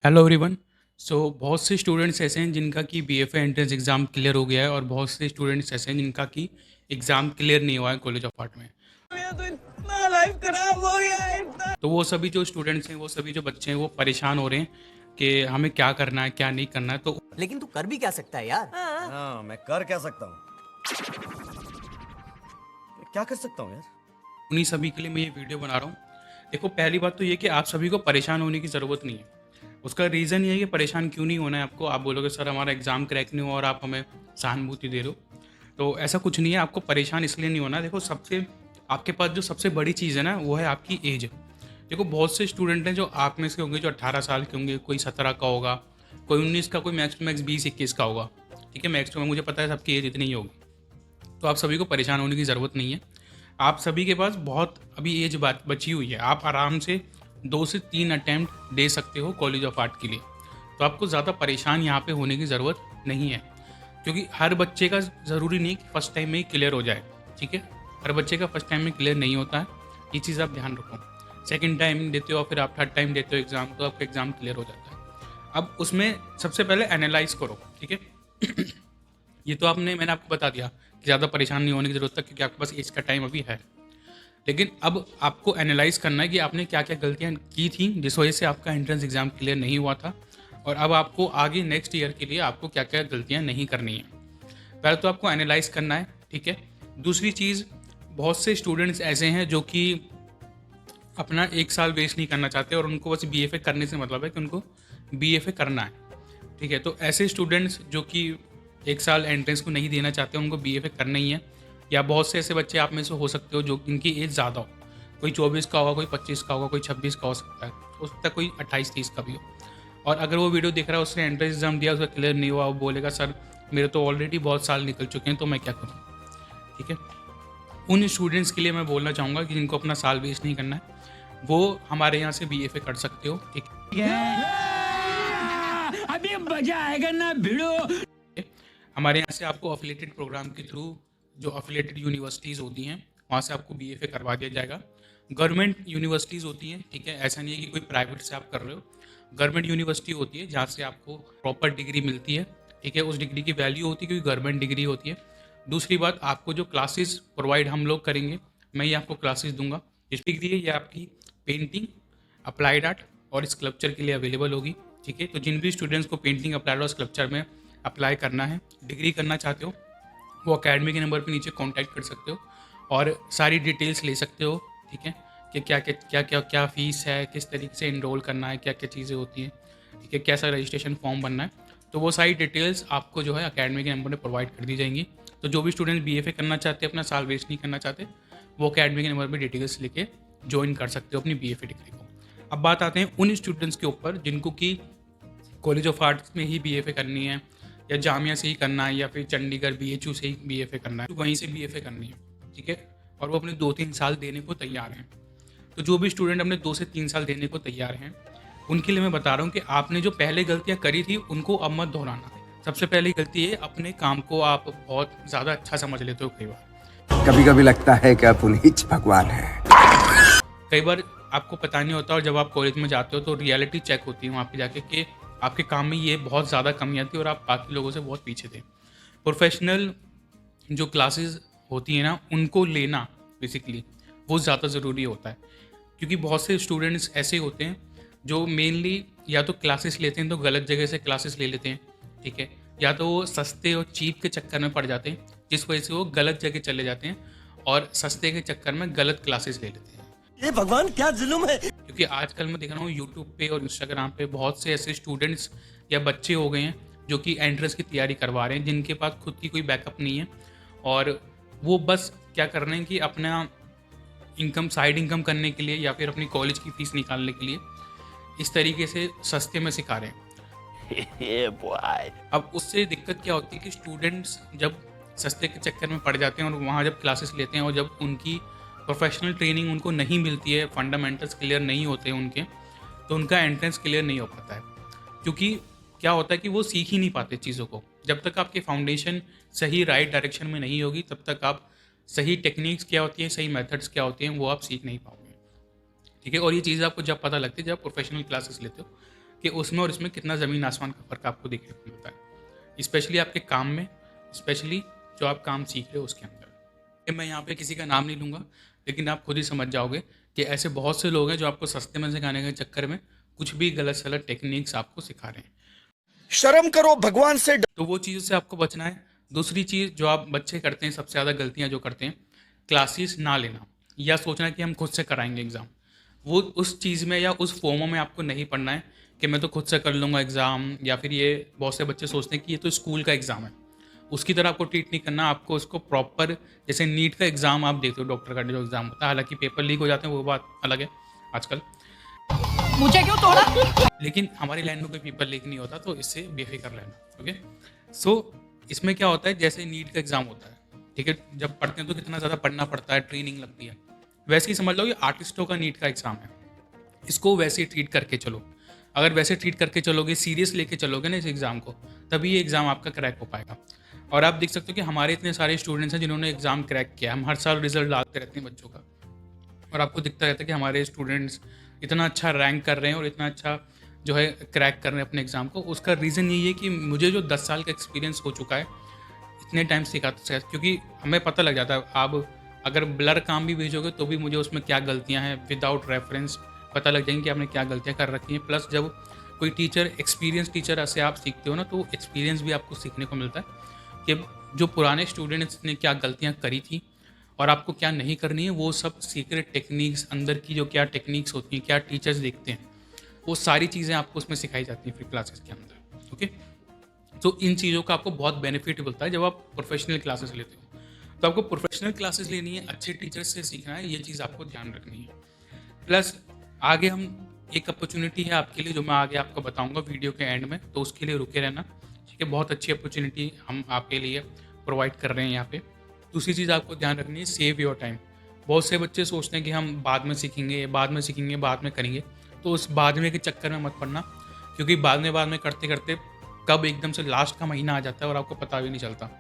Hello everyone. बहुत से students ऐसे हैं जिनका कि बीएफए एंट्रेंस एग्ज़ाम क्लियर हो गया है और बहुत से स्टूडेंट्स ऐसे हैं जिनका कि एग्ज़ाम क्लियर नहीं हुआ है कॉलेज ऑफ आर्ट में। मेरा तो इतना लाइफ खराब हो गया है इतना। तो वो सभी जो स्टूडेंट्स हैं, वो सभी जो बच्चे हैं, वो परेशान हो रहे हैं कि हमें क्या करना है, क्या नहीं करना है। तो लेकिन तू कर भी क्या सकता है यार। हाँ, मैं कर क्या सकता हूँ? क्या कर सकता हूँ यार? उन्हीं सभी के लिए मैं ये वीडियो बना रहा हूँ। देखो, पहली बात तो ये कि आप सभी को परेशान होने की ज़रूरत नहीं है। उसका रीज़न ये है कि परेशान क्यों नहीं होना है आपको। आप बोलोगे सर हमारा एग्ज़ाम क्रैक नहीं हुआ और आप हमें सहानुभूति दे रहे हो। तो ऐसा कुछ नहीं है, आपको परेशान इसलिए नहीं होना। देखो, सबसे आपके पास जो सबसे बड़ी चीज़ है ना, वो है आपकी एज। देखो, बहुत से स्टूडेंट हैं जो आप में से होंगे जो 18 साल के होंगे, कोई 17 का होगा, कोई 19 का, कोई मैक्स टू मैक्स 20-21 का होगा। ठीक है, मैक्स टू मैक्स मुझे पता है सबकी एज इतनी ही होगी। तो आप सभी को परेशान होने की ज़रूरत नहीं है। आप सभी के पास बहुत अभी एज बची हुई है। आप आराम से 2 से 3 अटैम्प्ट दे सकते हो कॉलेज ऑफ आर्ट के लिए। तो आपको ज़्यादा परेशान यहाँ पे होने की ज़रूरत नहीं है, क्योंकि हर बच्चे का ज़रूरी नहीं कि फर्स्ट टाइम में ही क्लियर हो जाए। ठीक है, हर बच्चे का फर्स्ट टाइम में क्लियर नहीं होता है, ये चीज़ आप ध्यान रखो। सेकंड टाइम देते हो, फिर आप थर्ड टाइम देते हो एग्ज़ाम, तो आपका एग्ज़ाम क्लियर हो जाता है। अब उसमें सबसे पहले एनालाइज करो। ठीक है ये तो मैंने आपको बता दिया कि ज़्यादा परेशान नहीं होने की ज़रूरत है, क्योंकि आपके पास एज का टाइम अभी है। लेकिन अब आपको एनालाइज करना है कि आपने क्या क्या गलतियाँ की थी जिस वजह से आपका एंट्रेंस एग्ज़ाम क्लियर नहीं हुआ था, और अब आपको आगे नेक्स्ट ईयर के लिए आपको क्या क्या गलतियाँ नहीं करनी है। पहले तो आपको एनालाइज करना है। ठीक है, दूसरी चीज़, बहुत से स्टूडेंट्स ऐसे हैं जो कि अपना 1 साल वेस्ट नहीं करना चाहते और उनको बस बीएफए करने से मतलब है कि उनको बीएफए करना है। ठीक है, तो ऐसे स्टूडेंट्स जो कि 1 साल एंट्रेंस को नहीं देना चाहते, उनको बीएफए करना ही है। या बहुत से ऐसे बच्चे आप में से हो सकते हो जो इनकी एज ज़्यादा हो, कोई 24 का होगा, कोई 25 का होगा, कोई 26 का हो सकता है कोई 28-30 का भी हो। और अगर वो वीडियो देख रहा है, उसने एंट्रेंस एग्जाम दिया, उसका क्लियर नहीं हुआ, वो बोलेगा सर मेरे तो ऑलरेडी बहुत साल निकल चुके हैं, तो मैं क्या करूँ। ठीक है, उन स्टूडेंट्स के लिए मैं बोलना चाहूँगा कि जिनको अपना साल वेस्ट नहीं करना है, वो हमारे यहाँ से बीएफए कर सकते हो। ठीक अभी मजा आएगा ना भिड़ो। है, हमारे यहाँ से आपको अफिलेटेड प्रोग्राम के थ्रू जो अफिलेटेड यूनिवर्सिटीज़ होती हैं, वहाँ से आपको बीएफए करवा दिया जाएगा। गवर्नमेंट यूनिवर्सिटीज़ होती हैं। ठीक है, ऐसा नहीं है कि कोई प्राइवेट से आप कर रहे हो। गवर्नमेंट यूनिवर्सिटी होती है जहाँ से आपको प्रॉपर डिग्री मिलती है। ठीक है, उस डिग्री की वैल्यू होती है क्योंकि गवर्नमेंट डिग्री होती है। दूसरी बात, आपको जो क्लासेस प्रोवाइड हम लोग करेंगे, मैं ये आपको क्लासेस दूंगा। इस डिग्री है ये आपकी पेंटिंग, अप्लाइड आर्ट और स्कल्पचर के लिए अवेलेबल होगी। ठीक है, तो जिन भी स्टूडेंट्स को पेंटिंग, अप्लाइड और स्कल्पचर में अप्लाई करना है, डिग्री करना चाहते हो, वो अकेडमी के नंबर पे नीचे कांटेक्ट कर सकते हो और सारी डिटेल्स ले सकते हो। ठीक है, कि क्या फ़ीस है, किस तरीके से इनरोल करना है, क्या क्या चीज़ें होती हैं। ठीक है, कैसा रजिस्ट्रेशन फॉर्म बनना है, तो वो सारी डिटेल्स आपको जो है अकेडमी के नंबर पर प्रोवाइड कर दी जाएंगी। तो जो भी स्टूडेंट बीएफए करना चाहते हैं, अपना साल वेस्ट नहीं करना चाहते, वो अकेडमी के नंबर पर डिटेल्स लेके ज्वाइन कर सकते हो अपनी बीएफए डिग्री को। अब बात आते हैं उन स्टूडेंट्स के ऊपर जिनको कि कॉलेज ऑफ आर्ट्स में ही बीएफए करनी है, या जामिया से ही करना है, या फिर चंडीगढ़ बीएचयू से ही बीएफए करना है, तो वहीं से बीएफए करनी है। ठीक है, और वो अपने 2-3 साल देने को तैयार हैं। तो जो भी स्टूडेंट अपने 2 से 3 साल देने को तैयार हैं, उनके लिए मैं बता रहा हूँ कि आपने जो पहले गलतियाँ करी थी उनको अब मत दोहराना। सबसे पहली गलती है, अपने काम को आप बहुत ज़्यादा अच्छा समझ लेते हो। कई बार कभी कभी लगता है कि आप उन्हीं भगवान है। कई बार आपको पता नहीं होता, और जब आप कॉलेज में जाते हो तो रियलिटी चेक होती है वहाँ पे जाके कि आपके काम में ये बहुत ज़्यादा कमियाँ थी और आप बाकी लोगों से बहुत पीछे थे। प्रोफेशनल जो क्लासेस होती हैं ना, उनको लेना बेसिकली वो ज़्यादा ज़रूरी होता है, क्योंकि बहुत से स्टूडेंट्स ऐसे होते हैं जो मेनली या तो क्लासेस लेते हैं तो गलत जगह से क्लासेस ले लेते हैं। ठीक है, या तो वो सस्ते और चीप के चक्कर में पड़ जाते हैं, जिस वजह से वो गलत जगह चले जाते हैं और सस्ते के चक्कर में गलत क्लासेस ले लेते हैं। ये भगवान क्या जुल्म है? क्योंकि आजकल मैं देख रहा हूँ यूट्यूब पे और इंस्टाग्राम पे बहुत से ऐसे स्टूडेंट्स या बच्चे हो गए हैं जो कि एंट्रेंस की तैयारी करवा रहे हैं, जिनके पास खुद की कोई बैकअप नहीं है, और वो बस क्या कर रहे हैं कि अपना इनकम, साइड इनकम करने के लिए या फिर अपनी कॉलेज की फ़ीस निकालने के लिए इस तरीके से सस्ते में सिखा रहे हैं। अब उससे दिक्कत क्या होती है कि स्टूडेंट्स जब सस्ते के चक्कर में पड़ जाते हैं और वहाँ जब क्लासेस लेते हैं और जब उनकी प्रोफेशनल ट्रेनिंग उनको नहीं मिलती है, फंडामेंटल्स क्लियर नहीं होते हैं उनके, तो उनका एंट्रेंस क्लियर नहीं हो पाता है। क्योंकि क्या होता है कि वो सीख ही नहीं पाते चीज़ों को। जब तक आपकी फाउंडेशन सही राइट डायरेक्शन में नहीं होगी, तब तक आप सही टेक्निक्स क्या होती हैं, सही मेथड्स क्या होती हैं, वो आप सीख नहीं पाओगे। ठीक है, और ये चीज़ आपको जब पता लगती है जब प्रोफेशनल क्लासेस लेते हो, कि उसमें और इसमें कितना ज़मीन आसमान का फ़र्क आपको देखने को मिलता है, स्पेशली आपके काम में, स्पेशली जो आप काम सीख रहे हो उसके अंदर। कि मैं यहाँ पे किसी का नाम नहीं लूँगा, लेकिन आप खुद ही समझ जाओगे कि ऐसे बहुत से लोग हैं जो आपको सस्ते में सिखाने के चक्कर में कुछ भी गलत सलत टेक्निक्स आपको सिखा रहे हैं। शर्म करो, भगवान से तो वो चीज़ों से आपको बचना है। दूसरी चीज़ जो आप बच्चे करते हैं, सबसे ज़्यादा गलतियाँ जो करते हैं, क्लासेस ना लेना या सोचना कि हम खुद से कराएंगे एग्ज़ाम। वो उस चीज़ में या उस फोमो में आपको नहीं पढ़ना है कि मैं तो खुद से कर लूँगा एग्ज़ाम, या फिर ये बहुत से बच्चे सोचते हैं कि ये तो स्कूल का एग्ज़ाम है, उसकी तरह आपको ट्रीट नहीं करना। आपको उसको प्रॉपर, जैसे नीट का एग्ज़ाम आप देखते हो, डॉक्टर का जो एग्ज़ाम होता है, हालांकि पेपर लीक हो जाते हैं वो बात अलग है आजकल, मुझे क्यों तोड़ा? लेकिन हमारी लाइन में कोई पेपर लीक नहीं होता, तो इससे बेफिक्र रहना। ओके, सो इसमें क्या होता है, जैसे नीट का एग्ज़ाम होता है, ठीक है, जब पढ़ते हैं तो कितना ज़्यादा पढ़ना पड़ता है, ट्रेनिंग लगती है, वैसे ही समझ लो ये आर्टिस्टों का नीट का एग्ज़ाम है। इसको वैसे ही ट्रीट करके चलो। अगर वैसे ट्रीट करके चलोगे, सीरियस लेके चलोगे ना इस एग्ज़ाम को, तभी ये एग्ज़ाम आपका क्रैक हो पाएगा। और आप देख सकते हो कि हमारे इतने सारे स्टूडेंट्स हैं जिन्होंने एग्ज़ाम क्रैक किया। हम हर साल रिजल्ट डालते रहते हैं बच्चों का, और आपको दिखता रहता है कि हमारे स्टूडेंट्स इतना अच्छा रैंक कर रहे हैं और इतना अच्छा जो है क्रैक कर रहे हैं अपने एग्ज़ाम को। उसका रीज़न यही है कि मुझे जो 10 साल का एक्सपीरियंस हो चुका है, इतने टाइम सिखाते, क्योंकि हमें पता लग जाता है। आप अगर ब्लर काम भी भेजोगे तो भी मुझे उसमें क्या गलतियाँ हैं, विदाउट रेफरेंस पता लग जाएंगी कि आपने क्या गलतियाँ कर रखी हैं। प्लस जब कोई टीचर, एक्सपीरियंस टीचर से आप सीखते हो ना, तो एक्सपीरियंस भी आपको सीखने को मिलता है कि जो पुराने स्टूडेंट्स ने क्या गलतियाँ करी थी और आपको क्या नहीं करनी है। वो सब सीक्रेट टेक्निक्स, अंदर की जो क्या टेक्निक्स होती हैं, क्या टीचर्स देखते हैं, वो सारी चीज़ें आपको उसमें सिखाई जाती हैं फिर क्लासेस के अंदर। ओके, तो इन चीज़ों का आपको बहुत बेनिफिट मिलता है जब आप प्रोफेशनल क्लासेस लेते हो। तो आपको प्रोफेशनल क्लासेस लेनी है, अच्छे टीचर्स से सीखना है, ये चीज़ आपको ध्यान रखनी है। प्लस आगे हम एक अपॉर्चुनिटी है आपके लिए, जो मैं आगे आपको बताऊंगा वीडियो के एंड में, तो उसके लिए रुके रहना, ठीक है। बहुत अच्छी अपॉर्चुनिटी हम आपके लिए प्रोवाइड कर रहे हैं यहाँ पे। दूसरी चीज़ आपको ध्यान रखनी है, सेव योर टाइम। बहुत से बच्चे सोचते हैं कि हम बाद में सीखेंगे, बाद में सीखेंगे, बाद में करेंगे, तो उस बाद में के चक्कर में मत पड़ना, क्योंकि बाद में करते करते कब एकदम से लास्ट का महीना आ जाता है और आपको पता भी नहीं चलता।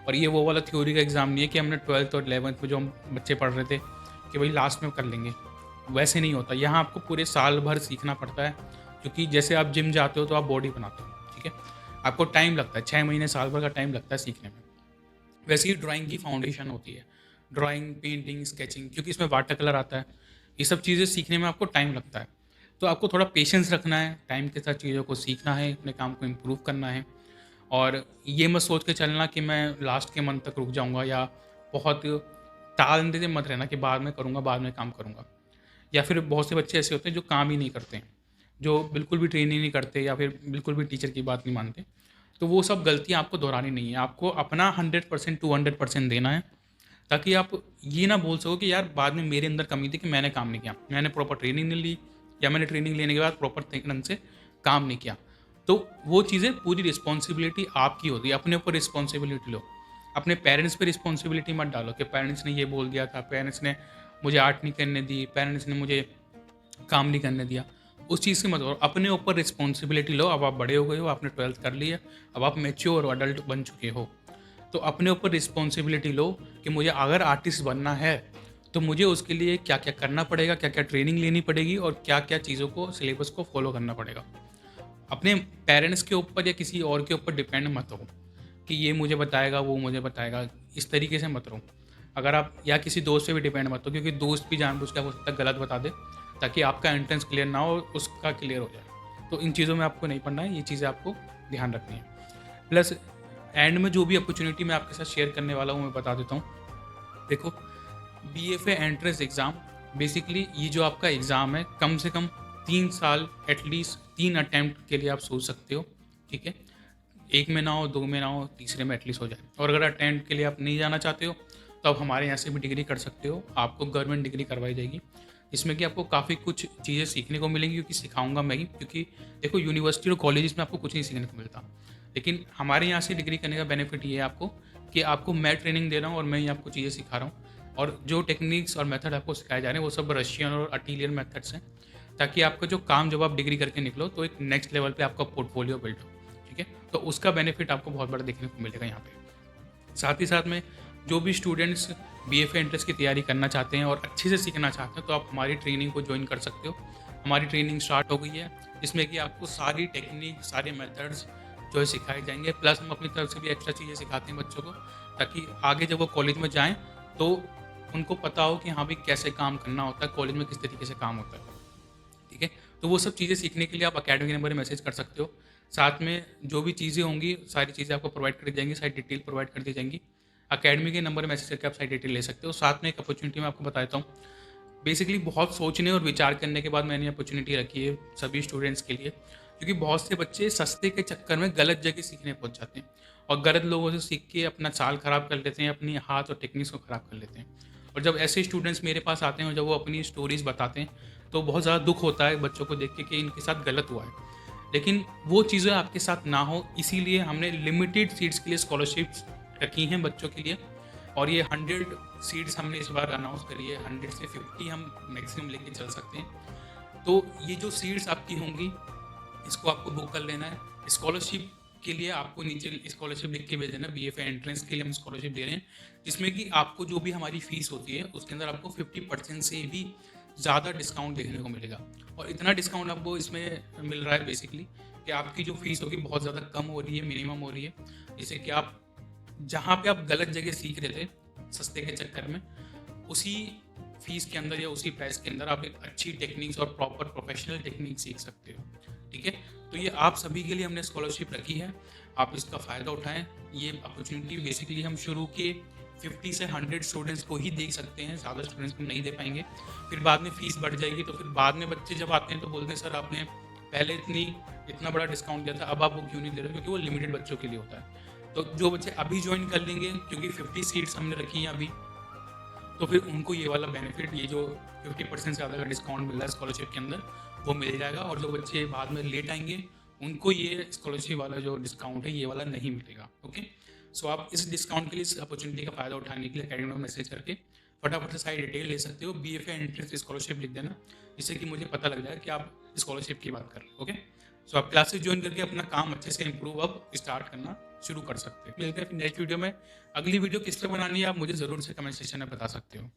और ये वो वाला थ्योरी का एग्ज़ाम नहीं है कि हमने 12th और 11th में जो हम बच्चे पढ़ रहे थे कि भाई लास्ट में कर लेंगे, वैसे नहीं होता। यहाँ आपको पूरे साल भर सीखना पड़ता है, क्योंकि जैसे आप जिम जाते हो तो आप बॉडी बनाते हो, ठीक है, आपको टाइम लगता है, 6 महीने साल भर का टाइम लगता है सीखने में। वैसे ही ड्राइंग की फाउंडेशन होती है, ड्राइंग, पेंटिंग, स्केचिंग, क्योंकि इसमें वाटर कलर आता है, ये सब चीज़ें सीखने में आपको टाइम लगता है। तो आपको थोड़ा पेशेंस रखना है, टाइम के साथ चीज़ों को सीखना है, अपने काम को इम्प्रूव करना है। और ये मत सोच के चलना कि मैं लास्ट के मंथ तक रुक जाऊंगा, या बहुत टाल देते मत रहना कि बाद में करूंगा, बाद में काम करूंगा। या फिर बहुत से बच्चे ऐसे होते हैं जो काम ही नहीं करते हैं, जो बिल्कुल भी ट्रेनिंग नहीं करते, या फिर बिल्कुल भी टीचर की बात नहीं मानते। तो वो सब गलतियाँ आपको दोहरानी नहीं है, आपको अपना 100% 200% देना है, ताकि आप ये ना बोल सको कि यार बाद में मेरे अंदर कमी थी कि मैंने काम नहीं किया, मैंने प्रॉपर ट्रेनिंग नहीं ली, या मैंने ट्रेनिंग लेने के बाद प्रॉपर ढंग से काम नहीं किया। तो वो चीज़ें, पूरी रिस्पॉन्सिबिलिटी आपकी होती है, अपने ऊपर रिस्पॉन्सिबिलिटी लो। अपने पेरेंट्स पे रिस्पॉन्सिबिलिटी मत डालो कि पेरेंट्स ने ये बोल दिया था, पेरेंट्स ने मुझे आर्ट नहीं करने दी, पेरेंट्स ने मुझे काम नहीं करने दिया, उस चीज़ से मत करो। अपने ऊपर रिस्पॉन्सिबिलिटी लो। अब आप बड़े हो गए हो, आपने 12th कर ली है, अब आप मैच्योर और अडल्ट बन चुके हो, तो अपने ऊपर रिस्पॉन्सिबिलिटी लो कि मुझे अगर आर्टिस्ट बनना है तो मुझे उसके लिए क्या क्या करना पड़ेगा, क्या क्या ट्रेनिंग लेनी पड़ेगी, और क्या क्या चीज़ों को, सिलेबस को फॉलो करना पड़ेगा। अपने पेरेंट्स के ऊपर या किसी और के ऊपर डिपेंड मत हो कि ये मुझे बताएगा, वो मुझे बताएगा, इस तरीके से मत रहो। अगर आप, या किसी दोस्त पे भी डिपेंड मत हो, क्योंकि दोस्त भी जानबूझ के हो सकता है गलत बता दे, ताकि आपका एंट्रेंस क्लियर ना हो, उसका क्लियर हो जाए। तो इन चीज़ों में आपको नहीं पढ़ना है, ये चीज़ें आपको ध्यान रखनी है। प्लस एंड में जो भी अपॉर्चुनिटी मैं आपके साथ शेयर करने वाला हूँ मैं बता देता हूँ। देखो, BFA एंट्रेंस एग्ज़ाम, बेसिकली ये जो आपका एग्ज़ाम है, कम से कम 3 साल, एटलीस्ट 3 अटैम्प्ट के लिए आप सोच सकते हो, ठीक है। 1 में ना हो, 2 में ना हो, तीसरे में एटलीस्ट हो जाए। और अगर अटैम्प्ट के लिए आप नहीं जाना चाहते हो तो आप हमारे यहाँ से भी डिग्री कर सकते हो, आपको गवर्नमेंट डिग्री करवाई जाएगी, इसमें कि आपको काफ़ी कुछ चीज़ें सीखने को मिलेंगी, क्योंकि सिखाऊंगा मैं ही। क्योंकि देखो, यूनिवर्सिटी और कॉलेजेस में आपको कुछ नहीं सीखने को मिलता, लेकिन हमारे यहाँ से डिग्री करने का बेनिफिट ये है आपको कि आपको मैं ट्रेनिंग दे रहा हूँ और मैं ही आपको चीज़ें सिखा रहा हूँ। और जो टेक्निक्स और मेथड आपको सिखाए जा रहे हैं वो सब रशियन और अटीलियन मेथड्स हैं, ताकि आपका जो काम, जब आप डिग्री करके निकलो तो एक नेक्स्ट लेवल पे आपका पोर्टफोलियो बिल्ड हो, ठीक है। तो उसका बेनिफिट आपको बहुत बड़ा देखने को मिलेगा यहाँ पे। साथ ही साथ में जो भी स्टूडेंट्स BFA एंट्रेंस की तैयारी करना चाहते हैं और अच्छे से सीखना चाहते हैं, तो आप हमारी ट्रेनिंग को ज्वाइन कर सकते हो। हमारी ट्रेनिंग स्टार्ट हो गई है, जिसमें कि आपको सारी टेक्निक, सारे मेथड्स जो है सिखाए जाएंगे। प्लस हम अपनी तरफ से भी एक्स्ट्रा चीज़ें सिखाते हैं बच्चों को, ताकि आगे जब वो कॉलेज में जाएँ तो उनको पता हो कि हाँ भाई कैसे काम करना होता है, कॉलेज में किस तरीके से काम होता है। ठीक है, तो वो सब चीज़ें सीखने के लिए आप अकेडमी के नंबर में मैसेज कर सकते हो। साथ में जो भी चीज़ें होंगी सारी चीज़ें आपको प्रोवाइड कर दी जाएंगी, सारी डिटेल प्रोवाइड कर दी जाएंगी। अकेडमी के नंबर में मैसेज करके आप सारी डिटेल ले सकते हो। साथ में एक अपॉर्चुनिटी मैं आपको बताता हूँ। बेसिकली बहुत सोचने और विचार करने के बाद मैंने अपॉर्चुनिटी रखी है सभी स्टूडेंट्स के लिए, क्योंकि बहुत से बच्चे सस्ते के चक्कर में गलत जगह सीखने पहुंच जाते हैं और गलत लोगों से सीख के अपना साल ख़राब कर लेते हैं, अपनी हाथ और टेक्निक्स को ख़राब कर लेते हैं। और जब ऐसे स्टूडेंट्स मेरे पास आते हैं और जब वो अपनी स्टोरीज़ बताते हैं तो बहुत ज़्यादा दुख होता है बच्चों को देख के कि इनके साथ गलत हुआ है। लेकिन वो चीज़ें आपके साथ ना हो, इसीलिए हमने लिमिटेड सीट्स के लिए स्कॉलरशिप्स रखी हैं बच्चों के लिए। और ये 100 सीट्स हमने इस बार अनाउंस करी है, 100 से 50 हम मैक्सिमम लेके चल सकते हैं। तो ये जो सीट्स आपकी होंगी इसको आपको बुक कर लेना है। स्कॉलरशिप के लिए आपको नीचे स्कॉलरशिप लिख के भेज देना, BFA एंट्रेंस के लिए हम स्कॉलरशिप दे रहे हैं, जिसमें कि आपको जो भी हमारी फ़ीस होती है उसके अंदर आपको 50% से भी ज़्यादा डिस्काउंट देखने को मिलेगा। और इतना डिस्काउंट आपको इसमें मिल रहा है बेसिकली कि आपकी जो फ़ीस होगी बहुत ज़्यादा कम हो रही है, मिनिमम हो रही है, जिससे कि आप जहाँ पे आप गलत जगह सीख रहे थे सस्ते के चक्कर में, उसी फीस के अंदर या उसी प्राइस के अंदर आप एक अच्छी टेक्निक्स और प्रॉपर प्रोफेशनल टेक्निक सीख सकते हो। ठीक है, तो ये आप सभी के लिए हमने स्कॉलरशिप रखी है, आप इसका फ़ायदा उठाएं। ये अपॉर्चुनिटी बेसिकली हम शुरू के 50 से 100 स्टूडेंट्स को ही दे सकते हैं, ज़्यादा स्टूडेंट्स को नहीं दे पाएंगे। फिर बाद में फ़ीस बढ़ जाएगी, तो फिर बाद में बच्चे जब आते हैं तो बोलते हैं सर आपने पहले इतना बड़ा डिस्काउंट दिया था, अब आप वो क्यों नहीं दे रहे? क्योंकि वो लिमिटेड बच्चों के लिए होता है। तो जो बच्चे अभी ज्वाइन कर लेंगे, क्योंकि 50 सीट्स हमने रखी हैं अभी, तो फिर उनको ये वाला बेनिफिट, ये जो 50% से ज़्यादा का डिस्काउंट मिल रहा है स्कॉलरशिप के अंदर, वो मिल जाएगा। और जो बच्चे बाद में लेट आएंगे उनको ये स्कॉलरशिप वाला जो डिस्काउंट है ये वाला नहीं मिलेगा। ओके, सो आप इस डिस्काउंट के लिए, इस अपॉर्चुनिटी का फ़ायदा उठाने के लिए अकेडमी में मैसेज करके फटाफट से सारी डिटेल ले सकते हो। BFA एंट्रेंस स्कॉलरशिप लिख देना, जिससे कि मुझे पता लग जाए कि आप स्कॉलरशिप की बात कर रहे हो। ओके, सो आप क्लासेस ज्वाइन करके अपना काम अच्छे से इंप्रूव अब स्टार्ट करना शुरू कर सकते हैं। मिलते हैं फिर नेक्स्ट वीडियो में। अगली वीडियो किस पे बनानी है आप मुझे ज़रूर से कमेंट सेक्शन में बता सकते हो।